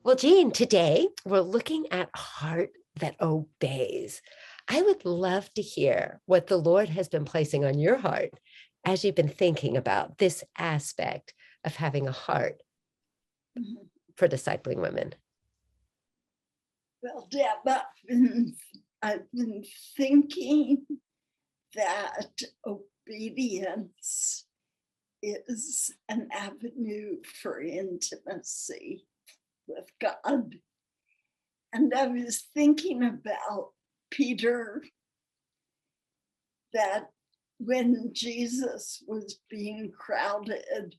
Well, Jean, today we're looking at a heart that obeys. I would love to hear what the Lord has been placing on your heart as you've been thinking about this aspect of having a heart Mhm. for discipling women. Well, Deb, I've been thinking that obedience is an avenue for intimacy with God. And I was thinking about Peter, that when Jesus was being crowded,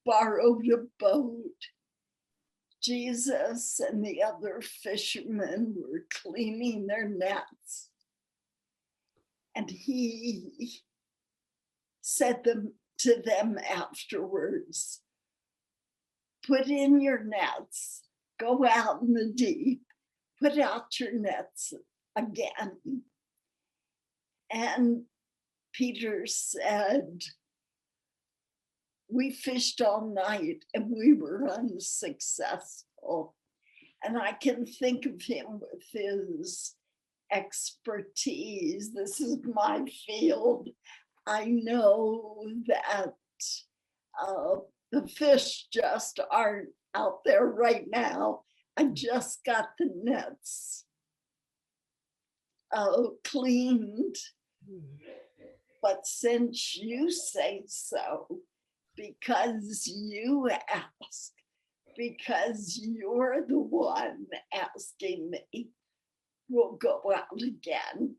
borrowed a boat. Jesus and the other fishermen were cleaning their nets. And he said to them afterwards, put in your nets, go out in the deep, put out your nets again. And Peter said, we fished all night and we were unsuccessful. And I can think of him with his expertise. This is my field. I know that uh, the fish just aren't out there right now. I just got the nets cleaned. But since you say so, because you ask, because you're the one asking me, we'll go out again.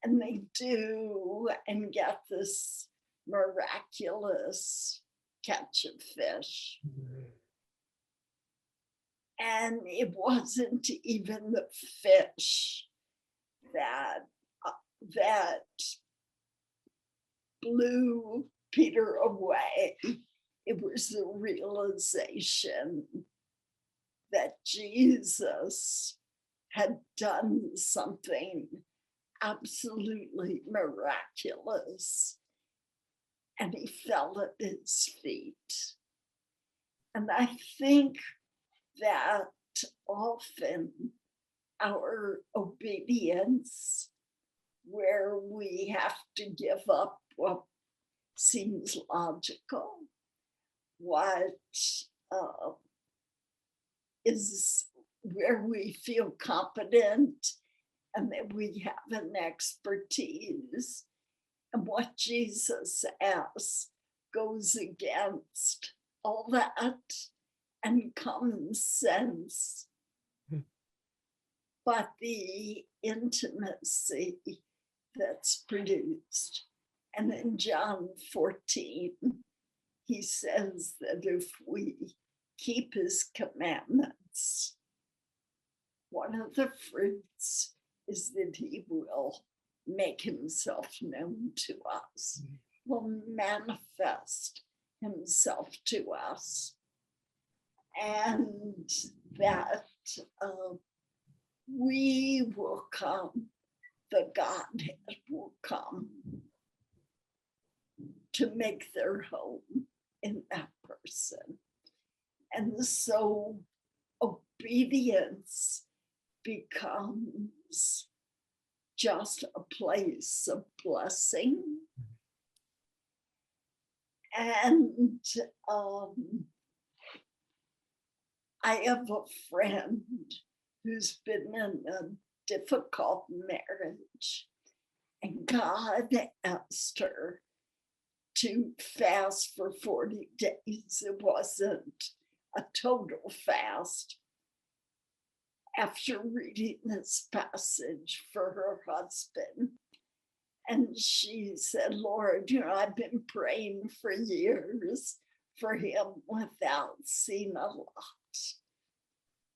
And they do and get this miraculous catch of fish. And it wasn't even the fish that that blew Peter away. It was the realization that Jesus had done something absolutely miraculous, and he fell at his feet. And I think that often our obedience, where we have to give up what seems logical, what uh, is where we feel competent and that we have an expertise, and what Jesus asks goes against all that and common sense. But the intimacy that's produced. And in John 14, he says that if we keep his commandments, one of the fruits is that he will make himself known to us, will manifest himself to us, and that we will come, the Godhead will come to make their home in that person. And so obedience becomes just a place of blessing. And I have a friend who's been in a difficult marriage, and God asked her to fast for 40 days. It wasn't a total fast. After reading this passage for her husband, and she said, Lord, I've been praying for years for him without seeing a lot.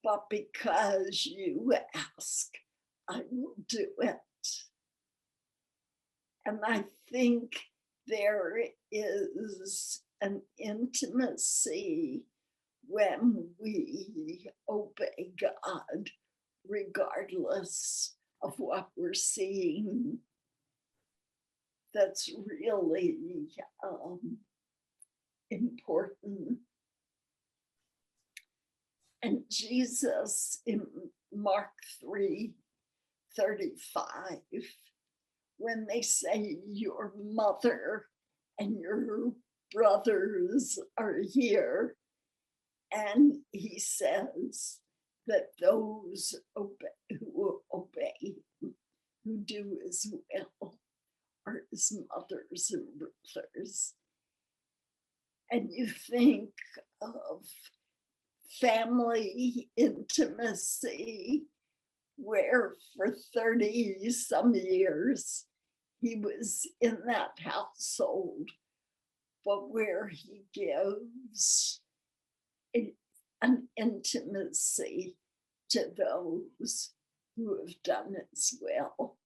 But because you ask, I will do it. And I think there is an intimacy when we obey God, regardless of what we're seeing, that's really important. And Jesus in Mark 3:35, when they say your mother and your brothers are here, and he says that those who obey, who do his will, are his mothers and brothers. And you think of family intimacy, where for 30 some years he was in that household, but where he gives an intimacy to those who have done his will.